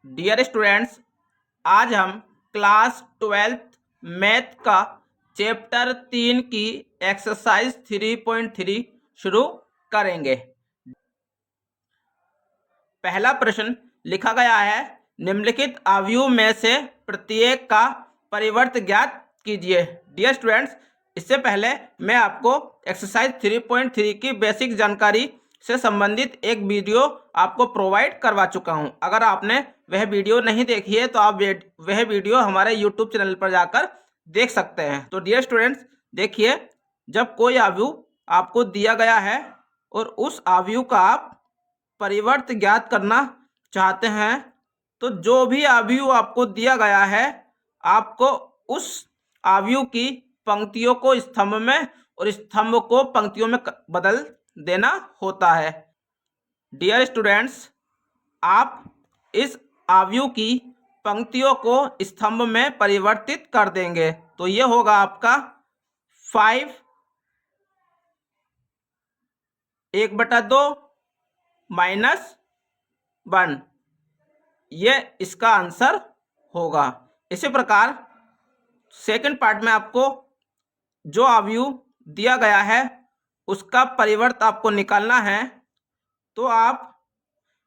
Dear students, आज हम class 12th math का चैप्टर 3 की एक्सरसाइज 3.3 शुरू करेंगे। पहला प्रश्न लिखा गया है, निम्नलिखित अवयव में से प्रत्येक का परिवर्त ज्ञात कीजिए। डियर स्टूडेंट्स, इससे पहले मैं आपको एक्सरसाइज 3.3 की बेसिक जानकारी से संबंधित एक वीडियो आपको प्रोवाइड करवा चुका हूं। अगर आपने वह वीडियो नहीं देखी है तो आप वह वीडियो हमारे यूट्यूब चैनल पर जाकर देख सकते हैं। तो डियर स्टूडेंट्स, देखिए, जब कोई अवयव आपको दिया गया है और उस अवयव का आप परिवर्त ज्ञात करना चाहते हैं, तो जो भी अवयव आपको दिया गया है, आपको उस अवयव की पंक्तियों को स्तंभ में और स्तंभ को पंक्तियों में बदल देना होता है। डियर स्टूडेंट्स, आप इस अवयव की पंक्तियों को स्तंभ में परिवर्तित कर देंगे, तो यह होगा आपका 5 1/2 -1। ये इसका आंसर होगा। इसी प्रकार सेकंड पार्ट में आपको जो अवयव दिया गया है उसका परिवर्त आपको निकालना है, तो आप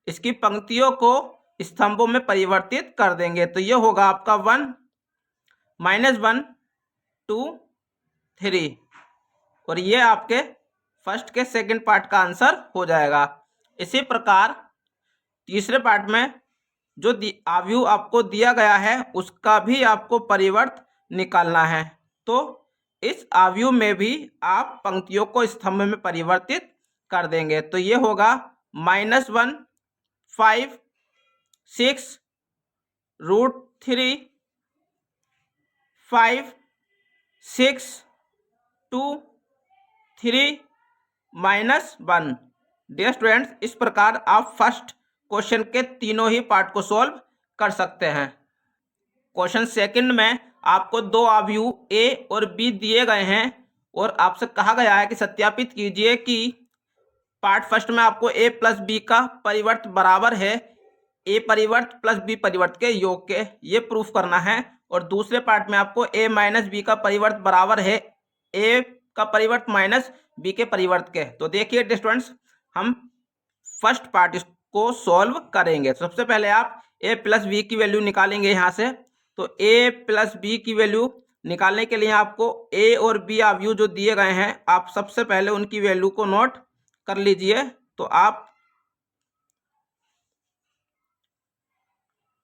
इसकी पंक्तियों को स्तंभों में परिवर्तित कर देंगे। तो ये होगा आपका 1 -1 2 3, और ये आपके फर्स्ट के सेकंड पार्ट का आंसर हो जाएगा। इसी प्रकार तीसरे पार्ट में जो अवयव आपको दिया गया है उसका भी आपको परिवर्त निकालना है, तो इस अवयव में भी आप पंक्तियों को स्तंभ में परिवर्तित कर देंगे। तो ये होगा -1 5 6 √3 5 6 2 3 -1। डियर स्टूडेंट्स, इस प्रकार आप फर्स्ट क्वेश्चन के तीनों ही पार्ट को सॉल्व कर सकते हैं। क्वेश्चन सेकंड में आपको दो अवयव ए और बी दिए गए हैं और आपसे कहा गया है कि सत्यापित कीजिए कि पार्ट फर्स्ट में आपको ए प्लस बी का परिवर्त बराबर है ए परिवर्त प्लस बी परिवर्त के योग के, ये प्रूफ करना है। और दूसरे पार्ट में आपको ए माइनस बी का परिवर्त बराबर है ए का परिवर्त माइनस बी के परिवर्त के। तो देखिए स्टूडेंट्स, हम फर्स्ट पार्ट को सॉल्व करेंगे। तो सबसे पहले आप ए प्लस बी की वैल्यू निकालेंगे यहाँ से। तो ए प्लस बी की वैल्यू निकालने के लिए आपको ए और बी अवयव जो दिए गए हैं, आप सबसे पहले उनकी वैल्यू को नोट कर लीजिए। तो आप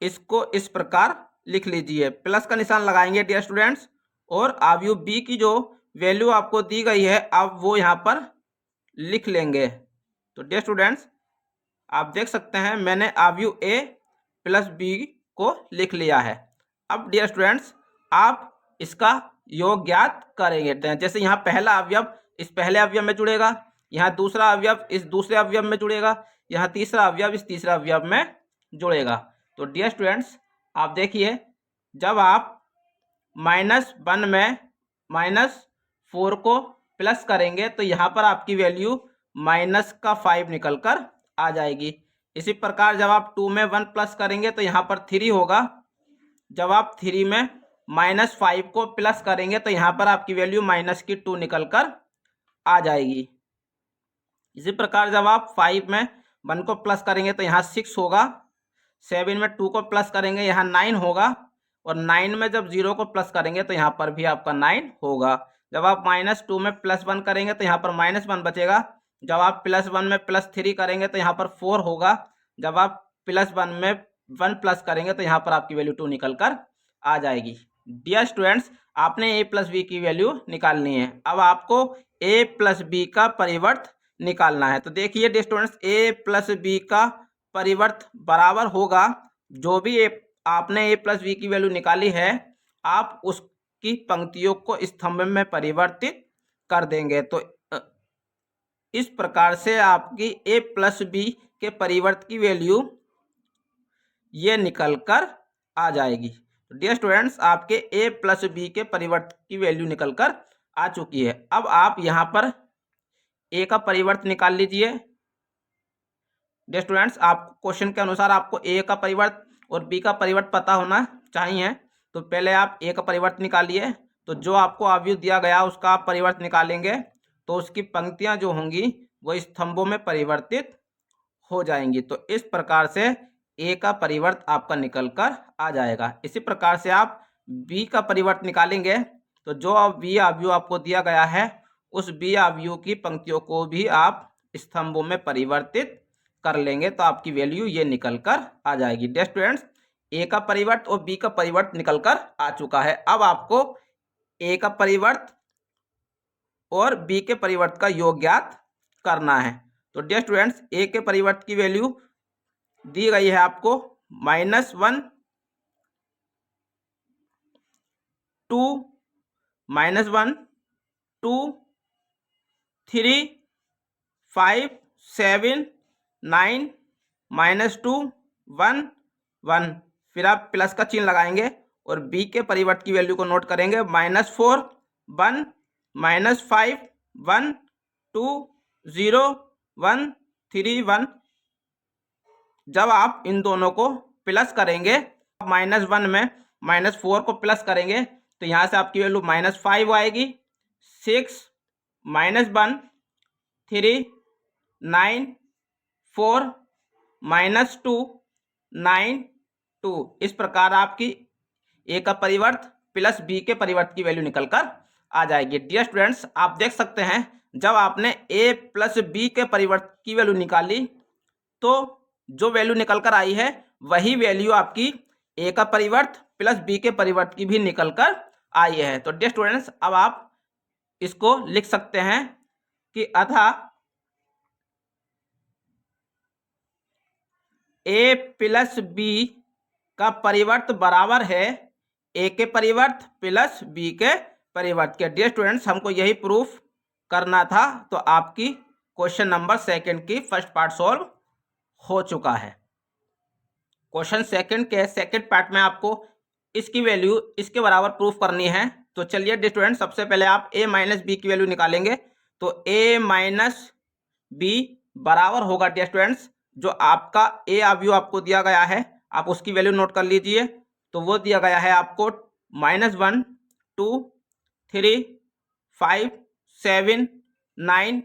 इसको इस प्रकार लिख लीजिए, प्लस का निशान लगाएंगे डियर स्टूडेंट्स, और अवयव बी की जो वैल्यू आपको दी गई है आप वो यहाँ पर लिख लेंगे। तो डियर स्टूडेंट्स, आप देख सकते हैं मैंने अवयव ए प्लस बी को लिख लिया है। अब डियर स्टूडेंट्स, आप इसका योग ज्ञात करेंगे। जैसे यहाँ पहला अवयव इस पहले अवयव में जुड़ेगा, यहाँ दूसरा अवयव इस दूसरे अवयव में जुड़ेगा, यहाँ तीसरा अवयव इस तीसरे अवयव में जुड़ेगा। तो डियर स्टूडेंट्स, आप देखिए, जब आप -1 में -4 को प्लस करेंगे तो यहाँ पर आपकी वैल्यू -5 निकल कर आ जाएगी। इसी प्रकार जब आप 2 में 1 प्लस करेंगे तो यहाँ पर 3 होगा। जब आप 3 में -5 को प्लस करेंगे तो यहाँ पर आपकी वैल्यू -2 निकल कर आ जाएगी। इसी प्रकार जब आप 5 में 1 को प्लस करेंगे तो यहाँ 6 होगा। 7 में 2 को प्लस करेंगे यहाँ 9 होगा, और 9 में जब 0 को प्लस करेंगे तो यहाँ पर भी आपका 9 होगा। जब आप -2 में +1 करेंगे तो यहाँ पर -1 बचेगा। जब आप +1 में +3 करेंगे तो यहाँ पर 4 होगा। जब आप +1 में 1 प्लस करेंगे तो यहाँ पर आपकी वैल्यू 2 निकल कर आ जाएगी। डियर स्टूडेंट्स, आपने ए प्लस बी की वैल्यू निकालनी है। अब आपको ए प्लस बी का परिवर्त निकालना है। तो देखिए डियर स्टूडेंट्स, ए प्लस बी का परिवर्त बराबर होगा, जो भी आपने ए प्लस बी की वैल्यू निकाली है आप उसकी पंक्तियों को स्तंभ में परिवर्तित कर देंगे। तो इस प्रकार से आपकी ए प्लस बी के परिवर्त की वैल्यू ये निकल कर आ जाएगी। तो डियर स्टूडेंट्स, आपके ए प्लस बी के परिवर्त की वैल्यू निकल कर आ चुकी है। अब आप यहाँ पर ए का परिवर्त निकाल लीजिए। डियर स्टूडेंट्स, आप क्वेश्चन के अनुसार आपको ए का परिवर्त और बी का परिवर्त पता होना चाहिए। तो पहले आप ए का परिवर्त निकालिए, तो जो आपको अवयव दिया गया उसका आप परिवर्त निकालेंगे तो उसकी पंक्तियां जो होंगी वो स्तंभों में परिवर्तित हो जाएंगी। तो इस प्रकार से ए का परिवर्त आपका निकल कर आ जाएगा। इसी प्रकार से आप बी का परिवर्त निकालेंगे तो जो बी अवयव आपको दिया गया है उस बी अवयव की पंक्तियों को भी आप स्तंभों में परिवर्तित कर लेंगे तो आपकी वैल्यू ये निकल कर आ जाएगी। डियर स्टूडेंट्स, ए का परिवर्त और बी का परिवर्त निकल कर आ चुका है। अब आपको ए का परिवर्त और बी के परिवर्त का योग ज्ञात करना है। तो डियर स्टूडेंट्स, ए के परिवर्त की वैल्यू दी गई है आपको -1 2 -1 2 3 5 7 9 -2 1 1। फिर आप प्लस का चिन्ह लगाएंगे और बी के परिवर्त की वैल्यू को नोट करेंगे -4 1 -5 1 2 0 1 3 1। जब आप इन दोनों को प्लस करेंगे, -1 में -4 को प्लस करेंगे तो यहाँ से आपकी वैल्यू -5 आएगी, 6 -1 3 9 4 -2 9 2। इस प्रकार आपकी ए का परिवर्त प्लस बी के परिवर्त की वैल्यू निकलकर आ जाएगी। डियर स्टूडेंट्स, आप देख सकते हैं जब आपने ए प्लस बी के परिवर्त की वैल्यू निकाली तो जो वैल्यू निकलकर आई है वही वैल्यू आपकी ए का परिवर्त प्लस बी के परिवर्त की भी निकलकर आई है। तो डियर स्टूडेंट्स, अब आप इसको लिख सकते हैं कि अतः ए प्लस बी का परिवर्त बराबर है ए के परिवर्त प्लस बी के परिवर्त के। डियर स्टूडेंट्स, हमको यही प्रूफ करना था। तो आपकी क्वेश्चन नंबर 2 की फर्स्ट पार्ट सॉल्व हो चुका है। क्वेश्चन 2 के सेकंड पार्ट में आपको इसकी वैल्यू इसके बराबर प्रूफ करनी है। तो चलिए डियर स्टूडेंट्स, सबसे पहले आप a माइनस बी की वैल्यू निकालेंगे। तो a माइनस बी बराबर होगा डियर स्टूडेंट्स, जो आपका a अवयव आपको दिया गया है आप उसकी वैल्यू नोट कर लीजिए। तो वो दिया गया है आपको -1 2 3 5 7 9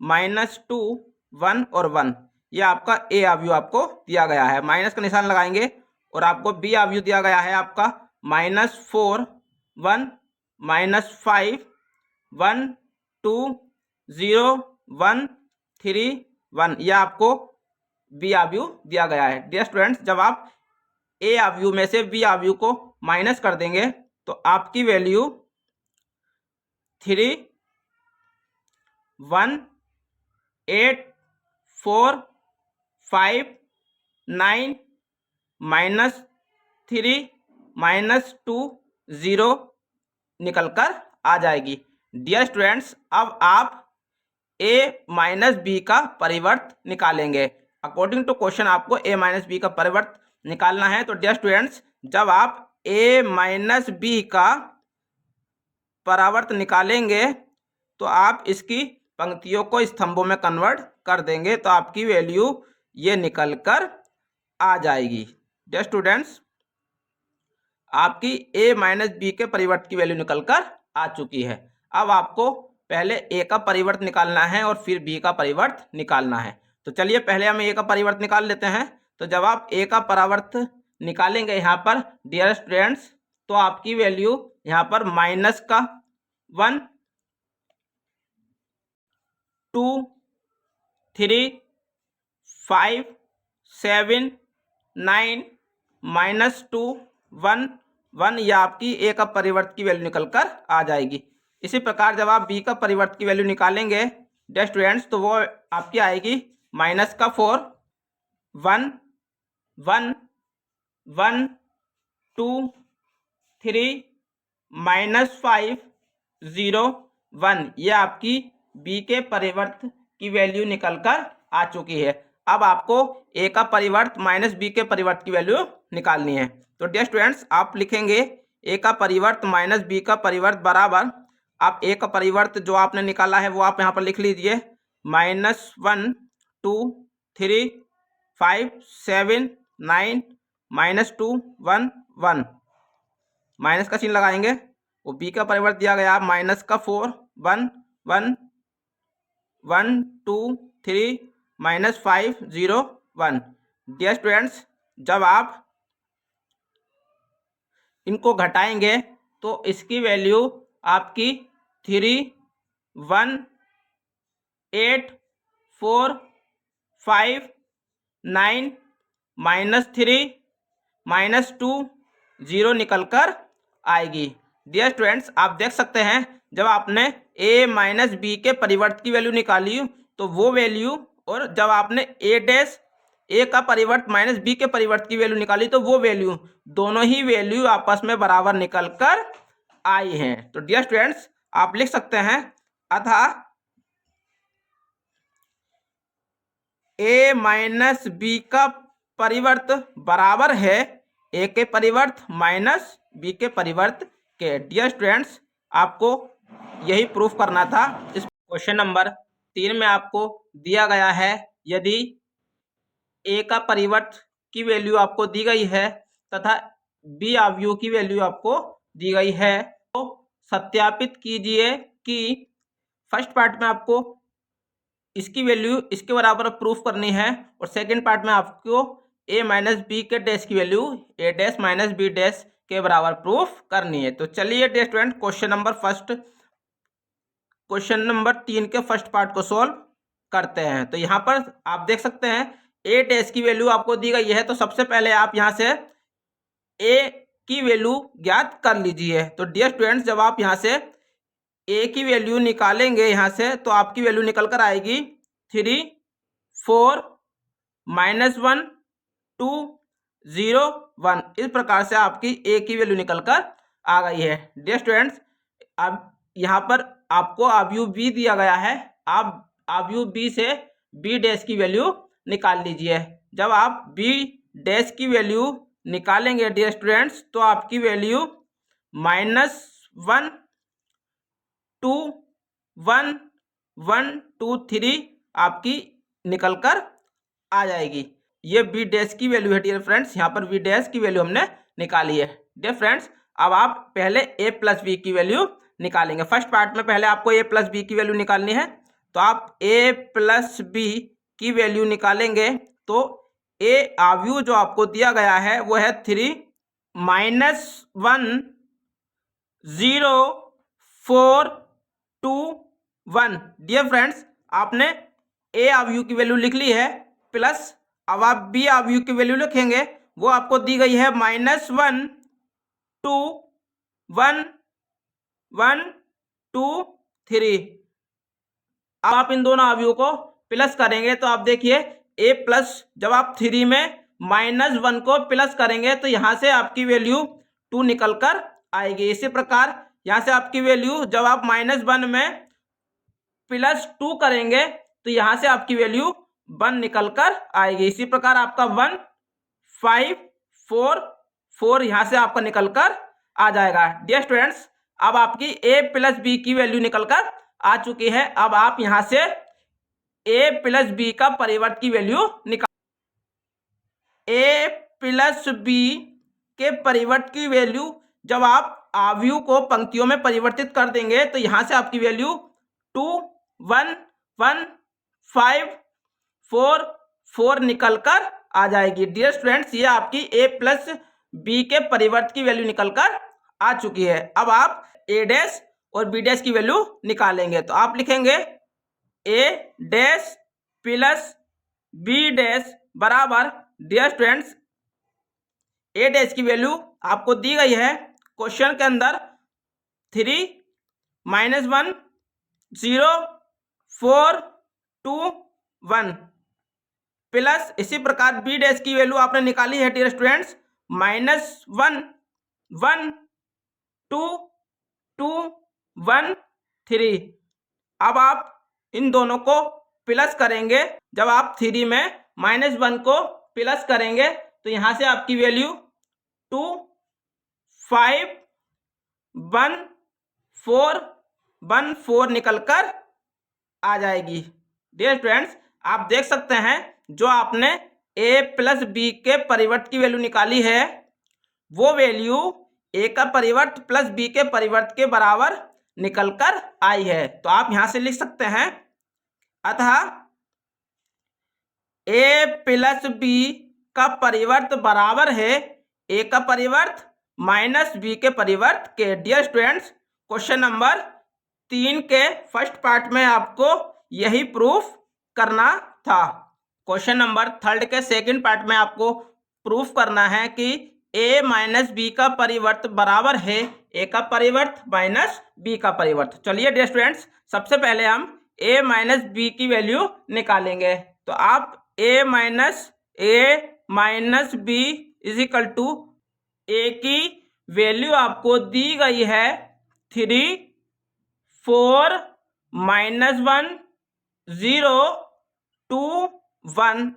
-2 1 और 1। यह आपका ए अवयव आपको दिया गया है। माइनस का निशान लगाएंगे और आपको बी अवयव दिया गया है आपका -4 1 -5 1 2 0 1 3 1। यह आपको बी अवयव दिया गया है। डियर स्टूडेंट्स, जब आप ए अवयव में से बी अवयव को माइनस कर देंगे तो आपकी वैल्यू 3 1 8 4 5 9 -3 -2 0 निकलकर आ जाएगी। डियर स्टूडेंट्स, अब आप a माइनस बी का परिवर्त निकालेंगे। अकॉर्डिंग टू क्वेश्चन आपको a माइनस बी का परिवर्त निकालना है। तो डियर स्टूडेंट्स, जब आप a माइनस बी का परावर्त निकालेंगे तो आप इसकी पंक्तियों को स्तंभों में कन्वर्ट कर देंगे तो आपकी वैल्यू ये निकल कर आ जाएगी। डियर स्टूडेंट्स, आपकी a माइनस बी के परिवर्त की वैल्यू निकल कर आ चुकी है। अब आपको पहले a का परिवर्त निकालना है और फिर b का परिवर्त निकालना है। तो चलिए पहले हम a का परिवर्त निकाल लेते हैं। तो जब आप a का परावर्त निकालेंगे यहाँ पर डियर स्टूडेंट्स, तो आपकी वैल्यू यहाँ पर -1 2 3 5 7 9 -2 1 1। यह आपकी a का परिवर्त की वैल्यू निकल कर आ जाएगी। इसी प्रकार जब आप b का परिवर्त की वैल्यू निकालेंगे डियर स्टूडेंट्स, तो वो आपकी आएगी -4 1 1 1 2 3 -5 0 1। यह आपकी b के परिवर्त की वैल्यू निकलकर आ चुकी है। अब आपको a का परिवर्त माइनस b के परिवर्त की वैल्यू निकालनी है। तो डियर स्टूडेंट्स, आप लिखेंगे a का परिवर्त माइनस b का परिवर्त बराबर, आप a का परिवर्त जो आपने निकाला है वो आप यहाँ पर लिख लीजिए -1 2 3 5 7 9 -2 1 1, माइनस का चिन्ह लगाएंगे। वो बी का परिवर्त दिया गया -4 1 1 1 2 3 -5 0 1। डियर स्टूडेंट्स, जब आप इनको घटाएंगे तो इसकी वैल्यू आपकी 3 1 8 4 5 9 -3 -2 0 निकल कर आएगी। डियर स्टूडेंट्स, आप देख सकते हैं जब आपने a माइनस बी के परिवर्त की वैल्यू निकाली तो वो वैल्यू, और जब आपने a का परिवर्त माइनस बी के परिवर्त की वैल्यू निकाली तो वो वैल्यू, दोनों ही वैल्यू आपस में बराबर निकल कर आई हैं। तो डियर स्टूडेंट्स, आप लिख सकते हैं अतः a माइनस बी का परिवर्त बराबर है a के परिवर्त माइनस बी के परिवर्त के। डियर स्टूडेंट्स, आपको यही प्रूफ करना था। इस क्वेश्चन नंबर 3 में आपको दिया गया है, यदि a का परिवर्त की वैल्यू आपको दी गई है तथा b अवयव की वैल्यू आपको दी गई है, तो सत्यापित कीजिए कि फर्स्ट पार्ट में आपको इसकी वैल्यू इसके बराबर प्रूफ करनी है और सेकंड पार्ट में आपको a माइनस बी के डैश की value a dash minus B dash के बराबर प्रूफ करनी है। तो चलिए डियर स्टूडेंट, क्वेश्चन नंबर 3 के फर्स्ट पार्ट को सॉल्व करते हैं। तो यहाँ पर आप देख सकते हैं a डैश की वैल्यू आपको दी गई है, तो सबसे पहले आप यहाँ से a की वैल्यू ज्ञात कर लीजिए। तो डियर स्टूडेंट्स, जब आप यहाँ से a की वैल्यू निकालेंगे यहाँ से, तो आपकी वैल्यू निकल कर आएगी 3 4 -1 2 0 1। इस प्रकार से आपकी a की वैल्यू निकल कर आ गई है। डियर स्टूडेंट्स, अब यहाँ पर आपको अवयव b दिया गया है, आप अवयव b से b डैश की वैल्यू निकाल लीजिए। जब आप b डैश की वैल्यू निकालेंगे डियर स्टूडेंट्स, तो आपकी वैल्यू -1 2 1 1 2 3 आपकी निकल कर आ जाएगी। ये बी डैश की वैल्यू है डियर फ्रेंड्स, यहाँ पर बी डैश की वैल्यू हमने निकाली है। डियर फ्रेंड्स, अब आप पहले a प्लस बी की वैल्यू निकालेंगे। फर्स्ट पार्ट में पहले आपको a प्लस बी की वैल्यू निकालनी है, तो आप a प्लस बी की वैल्यू निकालेंगे तो a अवयव जो आपको दिया गया है वो है 3 -1 0 4 2 1। डियर फ्रेंड्स, आपने a अवयव की वैल्यू लिख ली है, प्लस अब आप b अवयव की वैल्यू लिखेंगे, वो आपको दी गई है -1 2 1 1 2 3। अब आप इन दोनों अवयवों को प्लस करेंगे तो आप देखिए a प्लस, जब आप 3 में -1 को प्लस करेंगे तो यहाँ से आपकी वैल्यू 2 निकल कर आएगी। इसी प्रकार यहाँ से आपकी वैल्यू, जब आप -1 में +2 करेंगे तो यहाँ से आपकी वैल्यू 1 निकल कर आएगी। इसी प्रकार आपका 1 5 4 4 यहाँ से आपका निकल कर आ जाएगा। डियर स्टूडेंट्स, अब आपकी a प्लस बी की वैल्यू निकल कर आ चुकी है। अब आप यहाँ से a प्लस बी का परिवर्त की वैल्यू निकाल, a प्लस बी के परिवर्त की वैल्यू जब आप अवयव को पंक्तियों में परिवर्तित कर देंगे तो यहाँ से आपकी वैल्यू 2 1 1 5 4 4 निकल कर आ जाएगी। डियर स्टूडेंट्स, ये आपकी a प्लस बी के परिवर्त की वैल्यू निकल कर आ चुकी है। अब आप a डैश और b डैश की वैल्यू निकालेंगे, तो आप लिखेंगे a dash plus b dash बराबर, डियर स्टूडेंट्स, a डैश की वैल्यू आपको दी गई है क्वेश्चन के अंदर 3 -1 0 4 2 1, प्लस इसी प्रकार b डैश की वैल्यू आपने निकाली है डियर स्टूडेंट्स -1 1 2 2 1 3। अब आप इन दोनों को प्लस करेंगे, जब आप 3 में -1 को प्लस करेंगे तो यहाँ से आपकी वैल्यू 2 5 1 4 1 4 निकल कर आ जाएगी। डियर स्टूडेंट्स, आप देख सकते हैं जो आपने ए प्लस बी के परिवर्त की वैल्यू निकाली है वो वैल्यू ए का परिवर्त प्लस बी के परिवर्त के बराबर निकलकर आई है। तो आप यहां से लिख सकते हैं, अतः ए प्लस बी का परिवर्त बराबर है ए का परिवर्त माइनस बी के परिवर्त के। डियर स्टूडेंट्स, क्वेश्चन नंबर 3 के फर्स्ट पार्ट में आपको यही प्रूफ करना था। क्वेश्चन नंबर 3 के सेकंड पार्ट में आपको प्रूफ करना है कि ए माइनस बी का परिवर्त बराबर है ए का परिवर्त माइनस बी का परिवर्त। चलिए डियर स्टूडेंट्स, सबसे पहले हम ए माइनस बी की वैल्यू निकालेंगे। तो आप A minus B is equal to A की वैल्यू आपको दी गई है 3, 4, -1, 0, 2, 1।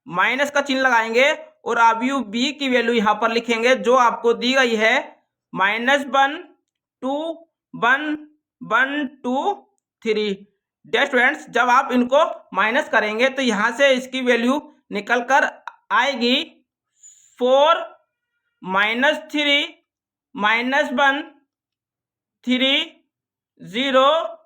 माइनस का चिन्ह लगाएंगे और अवयव बी की वैल्यू यहां पर लिखेंगे जो आपको दी गई है -1, 2, 1, 1, 2, 3। डियर स्टूडेंट्स, जब आप इनको माइनस करेंगे तो यहां से इसकी वैल्यू निकल कर आएगी 4, -3, -1, 3, 0,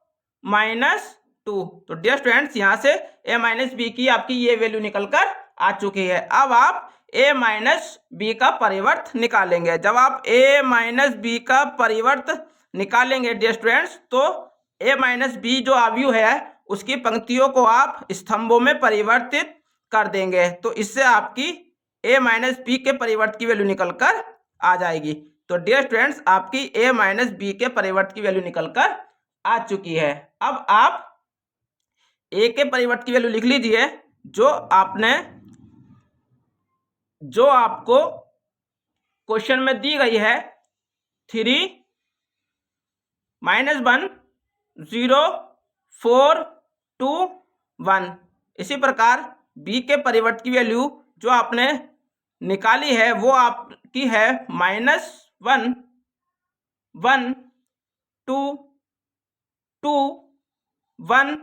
-2। तो डियर स्टूडेंट्स, यहां से ए माइनस बी की आपकी ये वैल्यू निकलकर आ चुकी है। अब आप ए माइनस बी का परिवर्त निकालेंगे। जब आप ए माइनस बी का परिवर्त निकालेंगे डियर स्टूडेंट्स, तो ए माइनस बी जो अवयव है उसकी पंक्तियों को आप स्तंभों में परिवर्तित कर देंगे। तो इससे आपकी ए माइनस बी के परिवर्त की वैल्यू निकलकर आ जाएगी। तो डियर स्टूडेंट्स, आपकी ए माइनस बी के परिवर्त की वैल्यू निकलकर आ चुकी है। अब आप ए के परिवर्त की वैल्यू लिख लीजिए जो आपको क्वेश्चन में दी गई है 3, -1, 0, 4, 2, 1। इसी प्रकार बी के परिवर्त की वैल्यू जो आपने निकाली है वो आपकी है -1, 1, 2, 2, 1,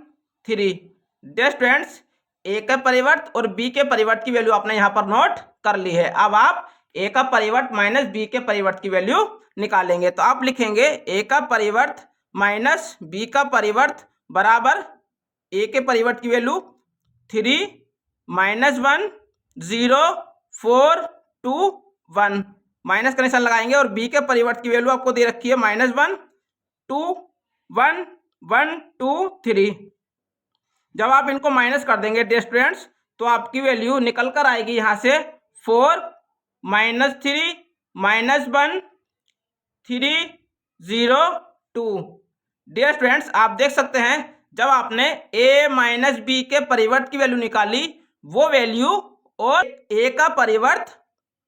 3। डियर स्टूडेंट्स, ए का परिवर्त और बी के परिवर्त की वैल्यू आपने यहाँ पर नोट कर ली है। अब आप ए का परिवर्त माइनस बी के परिवर्त की वैल्यू निकालेंगे। तो आप लिखेंगे ए का परिवर्त माइनस बी का परिवर्त बराबर ए के परिवर्त की वैल्यू 3, -1, 0, 4, 2, 1। माइनस का निशान लगाएंगे और बी के परिवर्त की वैल्यू आपको दे रखी है -1, 2, 1, 1, 2, 3। जब आप इनको माइनस कर देंगे डियर स्टूडेंट्स, तो आपकी वैल्यू निकल कर आएगी यहां से 4, -3, -1, 3, 0, 2। डियर स्टूडेंट्स, आप देख सकते हैं जब आपने a माइनस बी के परिवर्त की वैल्यू निकाली वो वैल्यू और a का परिवर्त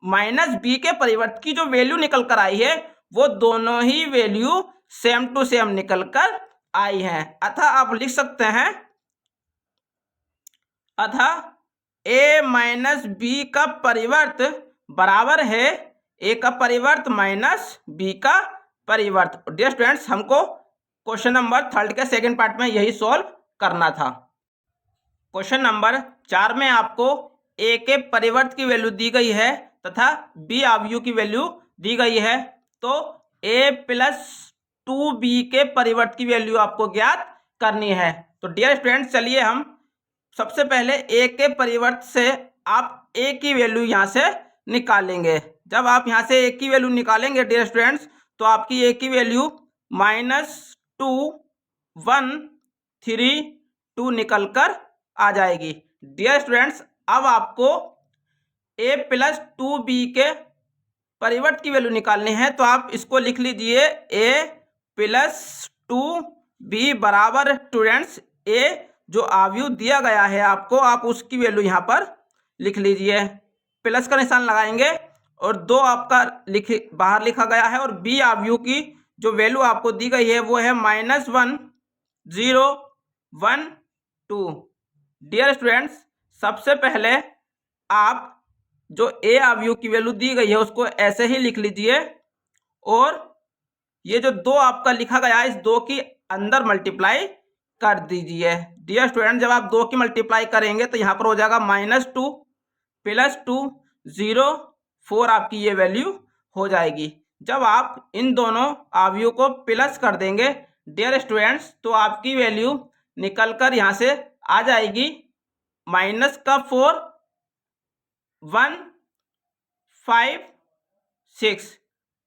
माइनस बी के परिवर्त की जो वैल्यू निकल कर आई है वो दोनों ही वैल्यू सेम टू सेम निकल कर आई है। अतः आप लिख सकते हैं, अतः a माइनस बी का परिवर्त बराबर है a का परिवर्त माइनस b का परिवर्त। डियर स्टूडेंट्स, हमको क्वेश्चन नंबर 3 के सेकंड पार्ट में यही सॉल्व करना था। क्वेश्चन नंबर 4 में आपको a के परिवर्त की वैल्यू दी गई है तथा b अवयव की वैल्यू दी गई है। तो a प्लस 2b के परिवर्त की वैल्यू आपको ज्ञात करनी है। तो डियर स्टूडेंट्स, चलिए हम सबसे पहले a के परिवर्त से आप a की वैल्यू यहाँ से निकालेंगे। जब आप यहाँ से a की वैल्यू निकालेंगे डियर स्टूडेंट्स, तो आपकी a की वैल्यू -2, 1, 3, 2 निकल कर आ जाएगी। डियर स्टूडेंट्स, अब आपको a प्लस 2b के परिवर्त की वैल्यू निकालनी है। तो आप इसको लिख लीजिए a प्लस 2b बराबर स्टूडेंट्स a जो अवयव दिया गया है आपको, आप उसकी वैल्यू यहाँ पर लिख लीजिए। प्लस का निशान लगाएंगे और 2 आपका बाहर लिखा गया है और b अवयव की जो वैल्यू आपको दी गई है वो है -1, 0, 1, 2। डियर स्टूडेंट्स, सबसे पहले आप जो a अवयव की वैल्यू दी गई है उसको ऐसे ही लिख लीजिए और ये जो 2 आपका लिखा गया है इस 2 की अंदर मल्टीप्लाई कर दीजिए। डियर स्टूडेंट, जब आप 2 की मल्टीप्लाई करेंगे तो यहाँ पर हो जाएगा -2 +2 0 4 आपकी ये वैल्यू हो जाएगी। जब आप इन दोनों अवयवों को प्लस कर देंगे डियर स्टूडेंट्स, तो आपकी वैल्यू निकल कर यहाँ से आ जाएगी -4 1 5 6।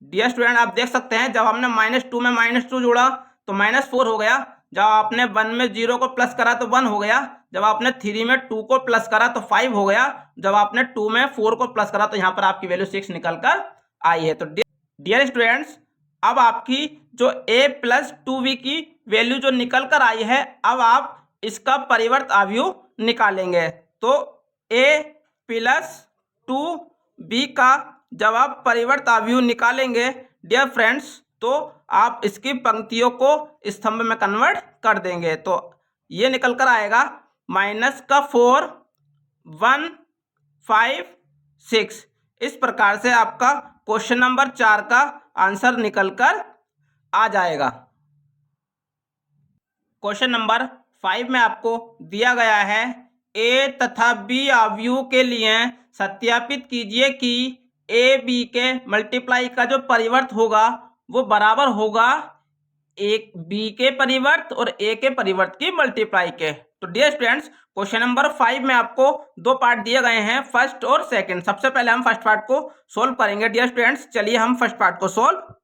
डियर स्टूडेंट आप देख सकते हैं जब हमने -2 में -2 जोड़ा तो -4 हो गया, जब आपने 1 में 0 को प्लस करा तो 1 हो गया, जब आपने 3 में 2 को प्लस करा तो 5 हो गया, जब आपने 2 में 4 को प्लस करा तो यहाँ पर आपकी वैल्यू 6 निकल कर आई है। तो डियर स्टूडेंट्स अब आपकी जो a + 2b की वैल्यू जो निकल कर आई है, अब आप इसका परिवर्त अवयव निकालेंगे। तो a + 2b का जब आप परिवर्त अवयव निकालेंगे डियर फ्रेंड्स, तो आप इसकी पंक्तियों को स्तंभ में कन्वर्ट कर देंगे। तो ये निकल कर आएगा -4 1 5 6। इस प्रकार से आपका क्वेश्चन नंबर 4 का आंसर निकल कर आ जाएगा। क्वेश्चन नंबर 5 में आपको दिया गया है a तथा b अवयवों के लिए सत्यापित कीजिए कि a b के मल्टीप्लाई का जो परिवर्त होगा वो बराबर होगा एक b के परिवर्त और a के परिवर्त की मल्टीप्लाई के। तो डियर स्टूडेंट्स क्वेश्चन नंबर 5 में आपको दो पार्ट दिए गए हैं, फर्स्ट और सेकंड। सबसे पहले हम फर्स्ट पार्ट को सोल्व करेंगे डियर स्टूडेंट्स। चलिए हम फर्स्ट पार्ट को सोल्व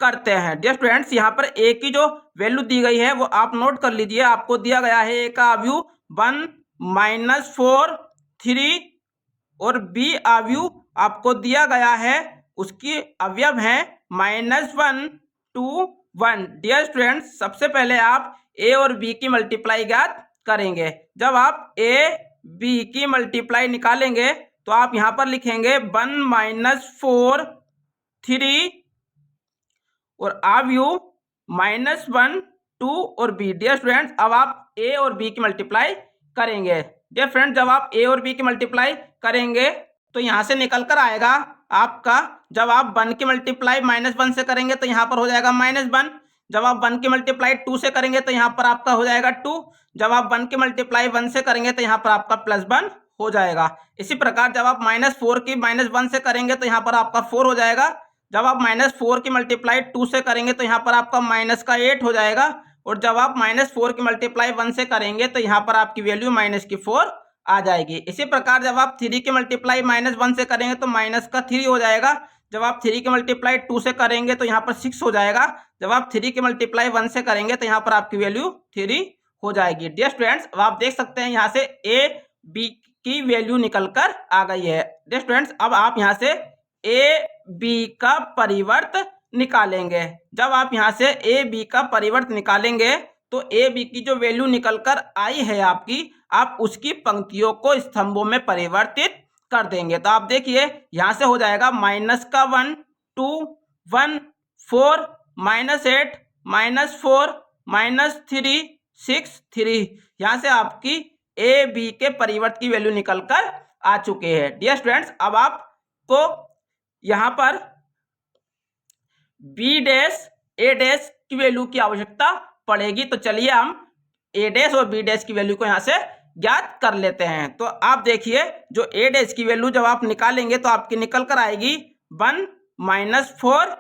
करते हैं। डियर स्टूडेंट्स यहाँ पर a की जो वैल्यू दी गई है वो आप नोट कर लीजिए। आपको दिया गया है a का अवयव 1 -4 3 और b अवयव आपको दिया गया है उसकी अवयव है -1 2 1। डियर स्टूडेंट्स सबसे पहले आप a और b की मल्टीप्लाई ज्ञात करेंगे। जब आप a b की मल्टीप्लाई निकालेंगे तो आप यहाँ पर लिखेंगे 1 -4 3 और अवयव -1 2 और b। डियर स्टूडेंट्स अब आप a और b की मल्टीप्लाई करेंगे। डियर फ्रेंड्स जब आप a और b की मल्टीप्लाई करेंगे तो यहाँ से निकल कर आएगा आपका, जब आप 1 की मल्टीप्लाई -1 से करेंगे तो यहाँ पर हो जाएगा -1। जब आप 1 की मल्टीप्लाई 2 से करेंगे तो यहाँ पर आपका हो जाएगा 2। जब आप 1 की मल्टीप्लाई 1 से करेंगे तो यहाँ पर आपका +1 हो जाएगा। इसी प्रकार जब आप -4 की -1 से करेंगे तो यहाँ पर आपका 4 हो जाएगा। जब आप -4 की मल्टीप्लाई 2 से करेंगे तो यहाँ पर आपका -8 हो जाएगा। और जब आप -4 की मल्टीप्लाई 1 से करेंगे तो यहाँ पर आपकी वैल्यू -4 आ जाएगी। इसी प्रकार जब आप 3 की मल्टीप्लाई -1 से करेंगे तो -3 हो जाएगा। जब आप 3 की मल्टीप्लाई 2 से करेंगे तो यहाँ पर 6 हो जाएगा। जब आप 3 की मल्टीप्लाई 1 से करेंगे तो यहाँ पर आपकी वैल्यू 3 हो जाएगी। डियर स्टूडेंट्स अब आप देख सकते हैं यहाँ से a b की वैल्यू निकल कर आ गई है। डियर स्टूडेंट्स अब आप यहाँ से a b का परिवर्त निकालेंगे। जब आप यहाँ से a b का परिवर्त निकालेंगे तो a b की जो वैल्यू निकल कर आई है आपकी, आप उसकी पंक्तियों को स्तंभों में परिवर्तित कर देंगे। तो आप देखिए यहाँ से हो जाएगा -1 2 1 4 -8 -4 -3 6 3। यहाँ से आपकी a b के परिवर्त की वैल्यू निकल कर आ चुके हैं। डियर स्टूडेंट्स अब आपको यहाँ पर b डैश a डैश की वैल्यू की आवश्यकता पड़ेगी। तो चलिए हम a डैश और b डैश की वैल्यू को यहाँ से ज्ञात कर लेते हैं। तो आप देखिए जो a डैश की वैल्यू जब आप निकालेंगे तो आपकी निकल कर आएगी 1 -4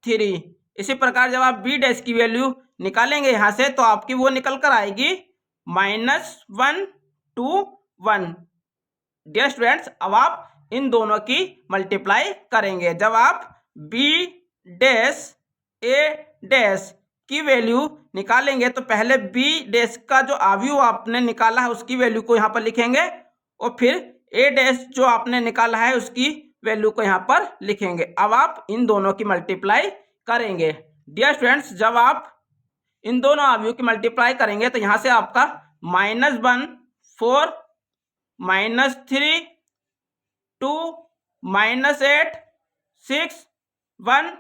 3। इसी प्रकार जब आप b डैश की वैल्यू निकालेंगे यहाँ से तो आपकी वो निकल कर आएगी -1 2 1। डियर स्टूडेंट्स अब आप इन दोनों की मल्टीप्लाई करेंगे। जब आप b डैश a डैश की वैल्यू निकालेंगे तो पहले b डैश का जो अवयव आपने निकाला है उसकी वैल्यू को यहाँ पर लिखेंगे और फिर a डैश जो आपने निकाला है उसकी वैल्यू को यहाँ पर लिखेंगे। अब आप इन दोनों की मल्टीप्लाई करेंगे। डियर स्टूडेंट्स जब आप इन दोनों अवयव की मल्टीप्लाई करेंगे तो यहाँ से आपका -1 4 -3 2 -8 6 1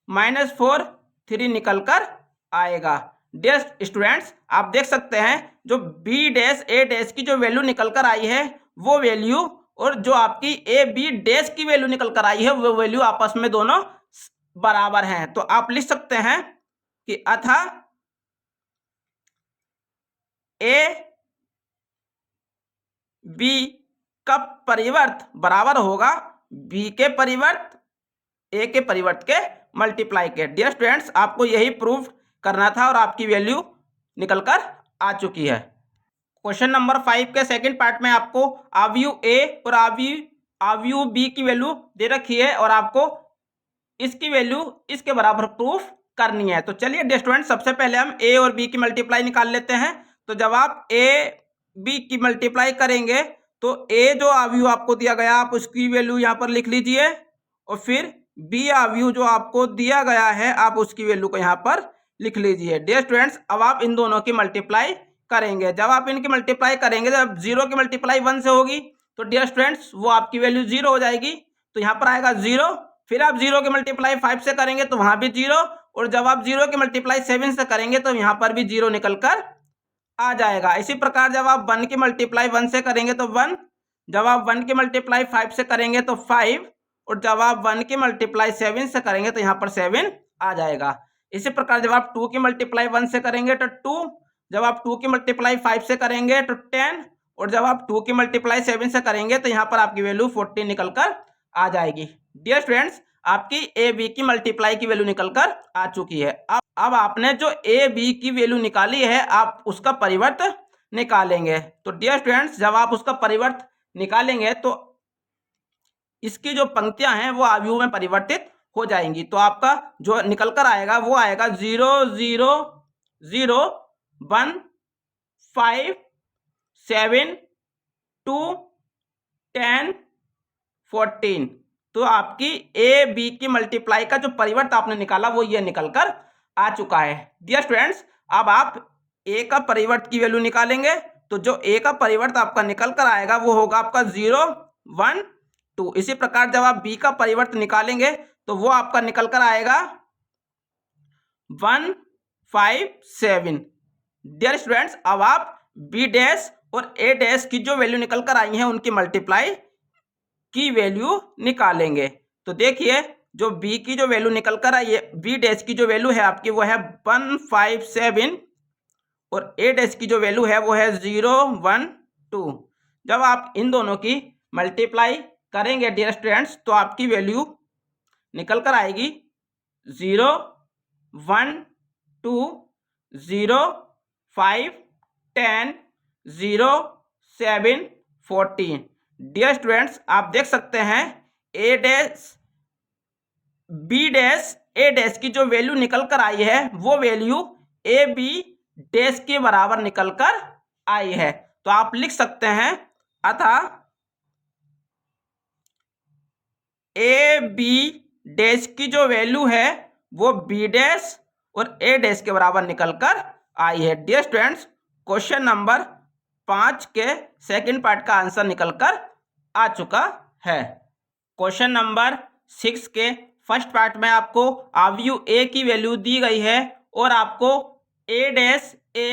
-4 3 निकल कर आएगा। डियर स्टूडेंट्स आप देख सकते हैं जो b डैश a डैश की जो वैल्यू निकल कर आई है वो वैल्यू और जो आपकी a b डैश की वैल्यू निकल कर आई है वो वैल्यू आपस में दोनों बराबर हैं। तो आप लिख सकते हैं कि अतः a b का परिवर्त बराबर होगा बी के परिवर्त ए के परिवर्त के मल्टीप्लाई के। डियर स्टूडेंट्स, आपको यही प्रूव करना था और आपकी वैल्यू निकल कर आ चुकी है। क्वेश्चन नंबर 5 के सेकंड पार्ट में आपको अवयव ए और अवयव बी की वैल्यू दे रखी है और आपको इसकी वैल्यू इसके बराबर प्रूफ करनी है। तो चलिए डियर स्टूडेंट्स, सबसे पहले हम ए और बी की मल्टीप्लाई निकाल लेते हैं। तो जब आप ए बी की मल्टीप्लाई करेंगे तो ए जो अवयव आपको दिया गया आप उसकी वैल्यू यहाँ पर लिख लीजिए और फिर बी अवयव जो आपको दिया गया है आप उसकी वैल्यू को यहाँ पर लिख लीजिए। डियर स्टूडेंट्स, अब आप इन दोनों की मल्टीप्लाई करेंगे। जब आप इनकी मल्टीप्लाई करेंगे, जब 0 की मल्टीप्लाई 1 से होगी तो डियर स्टूडेंट्स वो आपकी वैल्यू 0 हो जाएगी। तो यहाँ पर आएगा 0। फिर आप 0 की मल्टीप्लाई 5 से करेंगे तो वहां भी 0, और जब आप 0 की मल्टीप्लाई 7 से करेंगे तो यहाँ पर भी 0 निकल कर आ जाएगा। इसी प्रकार जब आप 1 की मल्टीप्लाई 1 से करेंगे तो 1, जब आप 1 की मल्टीप्लाई 5 से करेंगे तो 5, और जब आप 1 की मल्टीप्लाई 7 से करेंगे तो यहाँ पर 7 आ जाएगा। इसी प्रकार जब आप 2 की मल्टीप्लाई 1 से करेंगे तो 2, जब आप 2 की मल्टीप्लाई 5 से करेंगे तो 10, और जब आप 2 की मल्टीप्लाई 7 से करेंगे तो यहाँ पर आपकी वैल्यू 14 निकल कर आ जाएगी। डियर स्टूडेंट्स, आपकी ए बी की मल्टीप्लाई की वैल्यू निकल कर आ चुकी है। अब आपने जो ए बी की वैल्यू निकाली है आप उसका परिवर्त निकालेंगे। तो डियर स्टूडेंट्स, जब आप उसका परिवर्त निकालेंगे तो इसकी जो पंक्तियां हैं वो अवयव में परिवर्तित हो जाएंगी। तो आपका जो निकल कर आएगा वो आएगा 0 0 0 1 5 7 2 10 14। तो आपकी ए बी की मल्टीप्लाई का जो परिवर्त आपने निकाला वो ये निकल कर आ चुका है। डियर स्टूडेंट्स, अब आप ए का परिवर्त की वैल्यू निकालेंगे। तो जो ए का परिवर्त आपका निकल कर आएगा वो होगा आपका 0 1 2। इसी प्रकार जब आप बी का परिवर्त निकालेंगे तो वो आपका निकल कर आएगा 1 5 7। डियर स्टूडेंट्स, अब आप बी डैश और ए डैश की जो वैल्यू निकल कर आई है उनकी मल्टीप्लाई की वैल्यू निकालेंगे। तो देखिए, जो बी की जो वैल्यू निकल कर आई है, बी डैश की जो वैल्यू है आपकी वो है 157, और ए डैश की जो वैल्यू है वो है 0 1 2। जब आप इन दोनों की मल्टीप्लाई करेंगे डियर स्टूडेंट्स तो आपकी वैल्यू निकल कर आएगी 0 1 2 0 5 10 0 7 14। डियर स्टूडेंट्स, आप देख सकते हैं ए डैश बी डैश ए डैश की जो वैल्यू निकल कर आई है वो वैल्यू ए बी डैश के बराबर निकल कर आई है। तो आप लिख सकते हैं अतः ए बी डैश की जो वैल्यू है वो बी डैश और ए डैश के बराबर निकल कर आई है। डियर स्टूडेंट्स, क्वेश्चन नंबर 5 के सेकंड पार्ट का आंसर निकल कर आ चुका है। क्वेश्चन नंबर 6 के फर्स्ट पार्ट में आपको अवयव ए की वैल्यू दी गई है और आपको ए डैश ए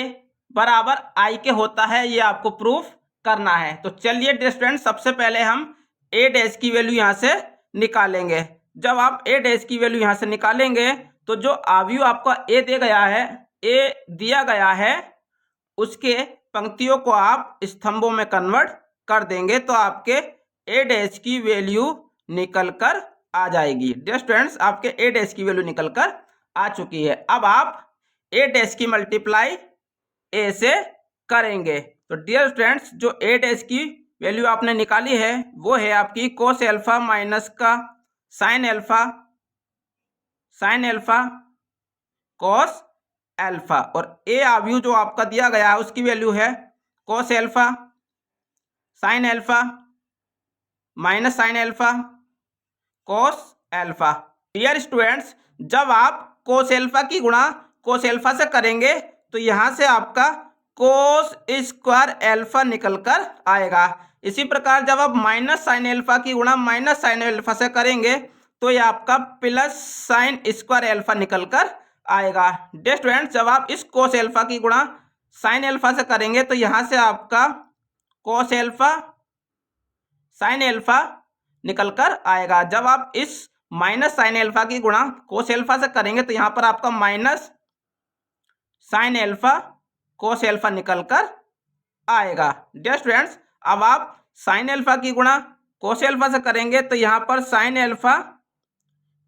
बराबर आई के होता है, ये आपको प्रूफ करना है। तो चलिए डियर स्टूडेंट्स, सबसे पहले हम ए डैश की वैल्यू यहाँ से निकालेंगे। जब आप ए डैश की वैल्यू यहाँ से निकालेंगे तो जो अवयव आपका ए दिया गया है उसके पंक्तियों को आप स्तंभों में कन्वर्ट कर देंगे तो आपके ए डैश की वैल्यू निकल कर आ जाएगी। डियर स्टूडेंट्स, आपके ए डैश की वैल्यू निकल कर आ चुकी है। अब आप ए डैश की मल्टीप्लाई ए से करेंगे। तो डियर स्टूडेंट्स, जो ए डैश की वैल्यू आपने निकाली है वो है आपकी कोस एल्फा माइनस का साइन एल्फा कोस एल्फा, और ए अवयव जो आपका दिया गया है उसकी वैल्यू है cos alpha sine alpha minus sine alpha cos alpha. Dear students, जब आप कोस एल्फा की गुणा कोस एल्फा से करेंगे तो यहाँ से आपका कोस स्क्वायर एल्फा निकल कर आएगा। इसी प्रकार जब आप माइनस साइन एल्फा की गुणा माइनस साइन एल्फा से करेंगे तो ये आपका प्लस साइन स्क्वायर एल्फा निकल कर आएगा। डियर स्टूडेंट्स, जब आप इस कोस एल्फा की गुणा साइन एल्फा से करेंगे तो यहाँ से आपका कोस एल्फा साइन एल्फा निकल कर आएगा। जब आप इस माइनस साइन एल्फा की गुणा कोस एल्फा से करेंगे तो यहाँ पर आपका minus sine alpha cos alpha निकल कर आएगा। डियर स्टूडेंट्स, अब आप साइन एल्फा की गुणा कोस एल्फा से करेंगे तो यहाँ पर साइन एल्फा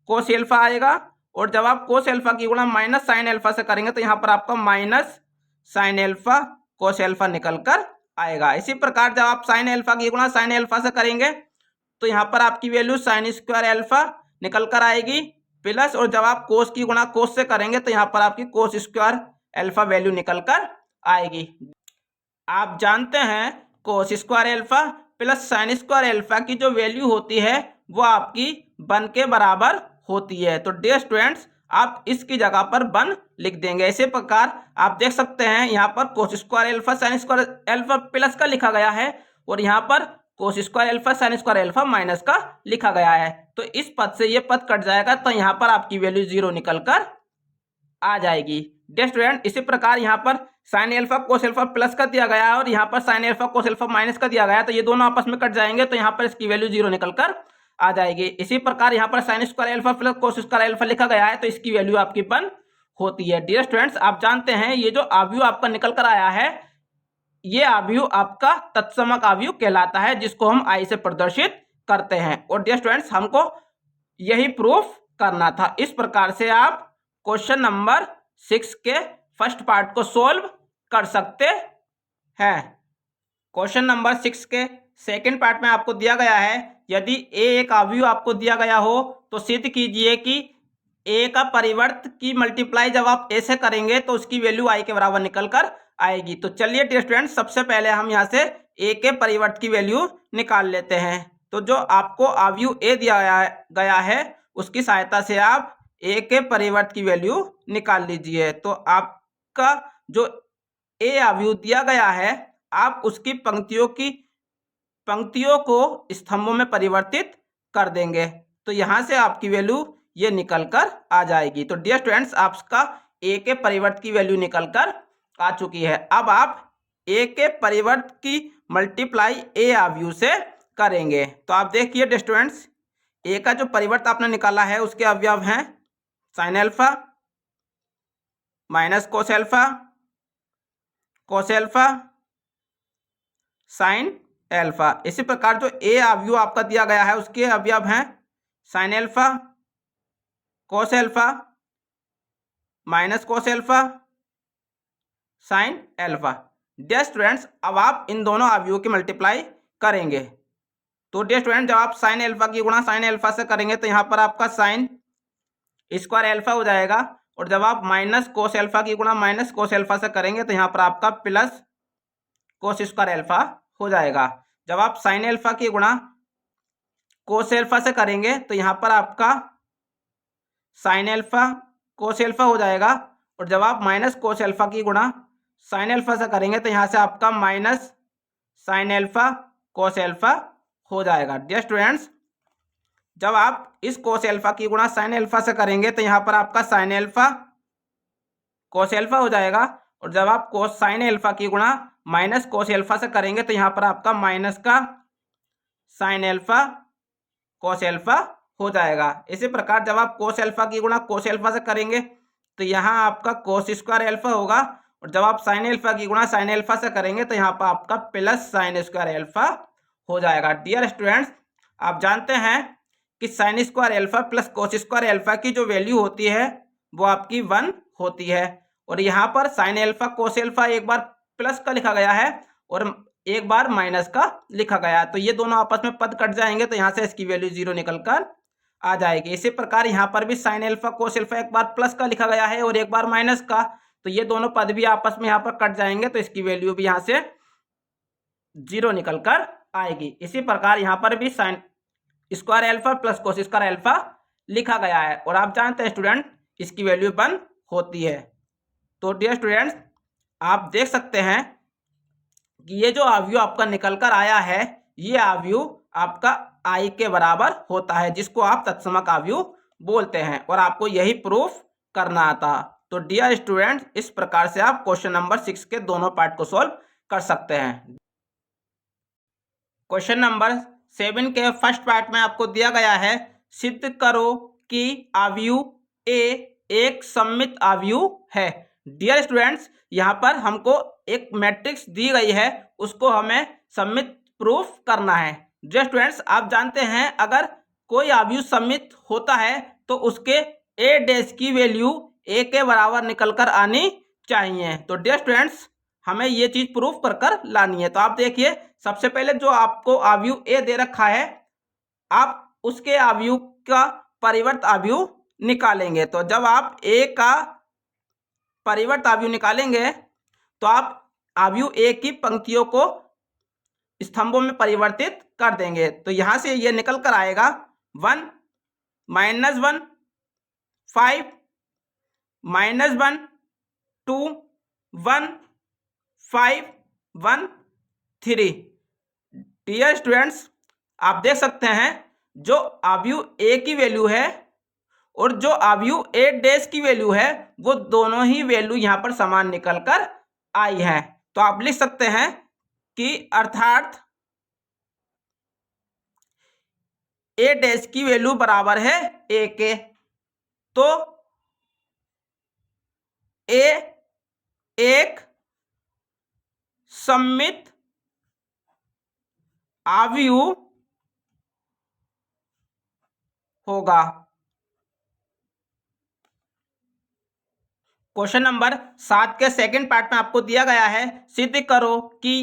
कोस एल्फा आएगा, और जब आप कोस एल्फा की गुणा माइनस साइन एल्फा से करेंगे तो यहाँ पर आपका minus sine alpha cos alpha निकल कर आएगा। इसी प्रकार जब आप साइन एल्फा की गुणा साइन एल्फा से करेंगे तो यहाँ पर आपकी वैल्यू साइन स्क्वायर एल्फा निकल कर आएगी प्लस, और जब आप कोस की गुणा कोस से करेंगे तो यहाँ पर आपकी कोस स्क्वायर एल्फा वैल्यू निकल कर आएगी। आप जानते हैं cos square alpha plus sine square alpha की जो वैल्यू होती है वो आपकी 1 के बराबर होती है। तो डियर स्टूडेंट्स, आप इसकी जगह पर 1 लिख देंगे। इसी प्रकार आप देख सकते हैं यहाँ पर cos square alpha sine square alpha plus का लिखा गया है, और यहाँ पर cos square alpha sine square alpha minus का लिखा गया है। तो इस पद से ये पद कट जाएगा, तो यहाँ पर आपकी वैल्यू 0 निकल कर आ जाएगी। डियर स्टूडेंट, इसी प्रकार यहाँ पर sign alpha cos alpha plus का दिया गया है और यहाँ पर sign alpha cos alpha minus का दिया गया है, तो ये दोनों आपस में कट जाएंगे, तो यहाँ पर इसकी वैल्यू 0 निकल कर आ जाएगी। इसी प्रकार यहाँ पर sine square alpha plus cos square alpha लिखा गया है, तो इसकी वैल्यू आपकी 1 होती है। डियर स्टूडेंट्स, आप जानते हैं ये जो आव्यूह आपका निकल कर आया है, ये आव्यूह आपका तत्समक आव्यूह कहलाता है, जिसको हम आई से प्रदर्शित करते हैं। और डियर स्टूडेंट्स, हमको यही प्रूफ करना था। इस प्रकार से आप क्वेश्चन नंबर 6 के फर्स्ट पार्ट को सोल्व कर सकते हैं। क्वेश्चन नंबर 6 के सेकंड पार्ट में आपको दिया गया है, यदि ए एक आव्यूह आपको दिया गया हो तो सिद्ध कीजिए कि ए का परिवर्त की मल्टीप्लाई जब आप ए से करेंगे तो उसकी वैल्यू आई के बराबर निकल कर आएगी। तो चलिए डियर स्टूडेंट्स, सबसे पहले हम यहाँ से ए के परिवर्त की वैल्यू निकाल लेते हैं। तो जो आपको आव्यूह ए दिया गया है उसकी सहायता से आप ए के परिवर्त की वैल्यू निकाल लीजिए। तो आपका जो ए आव्यूह दिया गया है, आप उसकी पंक्तियों को स्तंभों में परिवर्तित कर देंगे, तो यहाँ से आपकी वैल्यू ये निकल कर आ जाएगी। तो डियर स्टूडेंट्स, आपका ए के परिवर्त की वैल्यू निकल कर आ चुकी है। अब आप ए के परिवर्त की मल्टीप्लाई ए आव्यूह से करेंगे। तो आप देखिए डियर स्टूडेंट्स, ए का जो परिवर्त आपने निकाला है उसके अवयव हैं sine alpha minus cos alpha sine alpha. इसी प्रकार जो ए आव्यूह आपका दिया गया है उसके अवयव हैं sine alpha cos alpha minus cos alpha sine alpha. Dear students, अब आप इन दोनों आव्यूह की मल्टीप्लाई करेंगे। तो डियर स्टूडेंट, जब आप साइन एल्फा की गुणा साइन एल्फा से करेंगे तो यहाँ पर आपका साइन स्क्वायर एल्फा हो जाएगा, और जब आप माइनस कोस एल्फा की गुणा माइनस कोस एल्फा से करेंगे तो यहाँ पर आपका प्लस कोस स्क्वायर एल्फा हो जाएगा। जब आप साइन एल्फा की गुणा कोस एल्फा से करेंगे तो यहाँ पर आपका साइन एल्फा कोस एल्फा हो जाएगा, और जब आप माइनस कोस एल्फा की गुणा साइन एल्फा से करेंगे तो यहाँ से आपका minus sine alpha cos alpha हो जाएगा। डियर स्टूडेंट्स, जब आप इस कोस एल्फा की गुणा साइन एल्फा से करेंगे तो यहाँ पर आपका साइन एल्फा कोस एल्फा हो जाएगा, और जब आप कोस साइन एल्फा की गुणा माइनस कोस एल्फा से करेंगे तो यहाँ पर आपका माइनस का साइन एल्फा कोस एल्फा हो जाएगा। इसी प्रकार जब आप कोस एल्फा की गुणा कोस एल्फा से करेंगे तो यहाँ आपका कोस स्क्वायर एल्फा होगा, और जब आप साइन एल्फा की गुणा साइन एल्फा से करेंगे तो यहाँ पर आपका प्लस साइन स्क्वायर एल्फा हो जाएगा। डियर स्टूडेंट्स, आप जानते हैं कि sine square alpha plus cos square alpha की जो वैल्यू होती है वो आपकी 1 होती है, और यहाँ पर साइन एल्फा कोस एल्फा एक बार प्लस का लिखा गया है और एक बार माइनस का लिखा गया है, तो ये दोनों आपस में पद कट जाएंगे, तो यहाँ से इसकी वैल्यू 0 निकल कर आ जाएगी। इसी प्रकार यहाँ पर भी साइन एल्फा कोस एल्फा एक बार प्लस का लिखा गया है और एक बार माइनस का, तो ये दोनों पद भी आपस में यहाँ पर कट जाएंगे, तो इसकी वैल्यू भी यहाँ से 0 निकल कर आएगी। इसी प्रकार यहाँ पर भी sine square alpha plus cos square alpha लिखा गया है, और आप जानते हैं स्टूडेंट इसकी वैल्यू 1 होती है। तो डियर स्टूडेंट्स, आप देख सकते हैं कि ये जो आव्यूह आपका निकल कर आया है, ये आव्यूह आपका आई के बराबर होता है, जिसको आप तत्समक आव्यूह बोलते हैं, और आपको यही प्रूफ करना आता। तो डियर स्टूडेंट्स, इस प्रकार से आप क्वेश्चन नंबर 6 के दोनों पार्ट को सॉल्व कर सकते हैं। क्वेश्चन नंबर 7 के फर्स्ट पार्ट में आपको दिया गया है, सिद्ध करो कि आव्यूह ए एक सममित आव्यूह है। डियर स्टूडेंट्स, यहाँ पर हमको एक मैट्रिक्स दी गई है, उसको हमें सममित प्रूफ करना है। जो स्टूडेंट्स आप जानते हैं अगर कोई अवयव सममित होता है तो उसके ए डैश की वैल्यू ए के बराबर निकलकर आनी चाहिए। तो डियर स्टूडेंट्स हमें ये चीज प्रूफ कर लानी है। तो आप देखिए सबसे पहले जो आपको अवयव ए दे रखा है आप उसके अवयव का परिवर्त अवयव निकालेंगे। तो जब आप ए का परिवर्त अवयव निकालेंगे तो आप अवयव ए की पंक्तियों को स्तंभों में परिवर्तित कर देंगे। तो यहां से ये निकल कर आएगा 1 -1 5 -1 2 1 5 1 3। डियर स्टूडेंट्स आप देख सकते हैं जो अवयव ए की वैल्यू है और जो अवयव ए डैश की वैल्यू है वो दोनों ही वैल्यू यहां पर समान निकल कर आई है। तो आप लिख सकते हैं कि अर्थात ए डैश की वैल्यू बराबर है ए के। तो ए एक सममित अवयव होगा। क्वेश्चन नंबर 7 के सेकंड पार्ट में आपको दिया गया है सिद्ध करो कि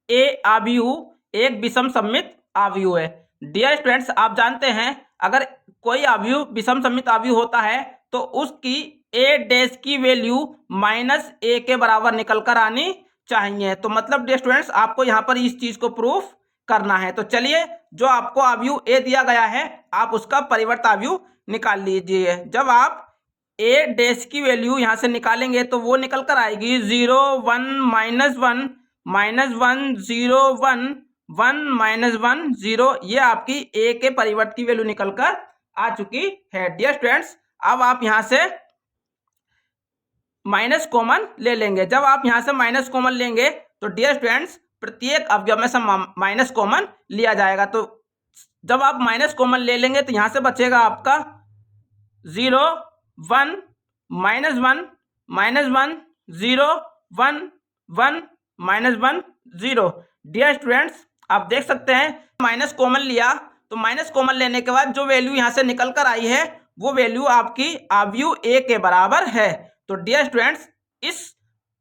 ए अवयव एक विषम सममित अवयव है। डियर स्टूडेंट्स आप जानते हैं अगर कोई अवयव विषम सममित अवयव होता है तो उसकी ए डैश की वैल्यू -a के बराबर निकल कर आनी चाहिए। तो मतलब डियर स्टूडेंट्स आपको यहाँ पर इस चीज को प्रूफ करना है। तो चलिए जो आपको अवयव ए दिया गया है आप उसका परिवर्त अवयव निकाल लीजिए। जब आप ए डैश की वैल्यू यहाँ से निकालेंगे तो वो निकल कर आएगी 0 1 -1 -1 0 1 1 -1 0। ये आपकी ए के परिवर्त की वैल्यू निकल कर आ चुकी है। डियर स्टूडेंट्स अब आप यहाँ से माइनस कॉमन ले लेंगे। जब आप यहाँ से माइनस कॉमन लेंगे तो डियर स्टूडेंट्स प्रत्येक अवयव में से माइनस कॉमन लिया जाएगा। तो जब आप माइनस कॉमन ले लेंगे तो यहाँ से बचेगा आपका 0 1 -1 -1 0 1 1 -1 0। डियर स्टूडेंट्स आप देख सकते हैं माइनस कॉमन लिया तो माइनस कॉमन लेने के बाद जो वैल्यू यहाँ से निकल कर आई है वो वैल्यू आपकी अवयव ए के बराबर है। तो डियर स्टूडेंट्स इस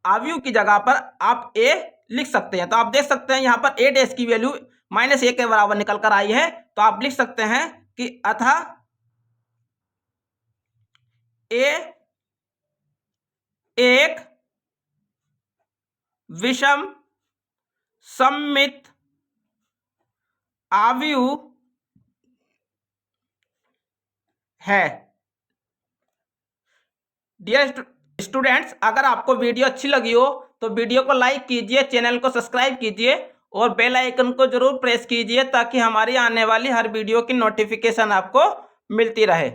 अवयव की जगह पर आप ए लिख सकते हैं। तो आप देख सकते हैं यहाँ पर ए डैश की वैल्यू -a के बराबर निकल कर आई है। तो आप लिख सकते हैं कि अतः ए एक विषम सममित अवयव है। डियर स्टूडेंट्स अगर आपको वीडियो अच्छी लगी हो तो वीडियो को लाइक कीजिए, चैनल को सब्सक्राइब कीजिए और बेल आइकन को जरूर प्रेस कीजिए ताकि हमारी आने वाली हर वीडियो की नोटिफिकेशन आपको मिलती रहे।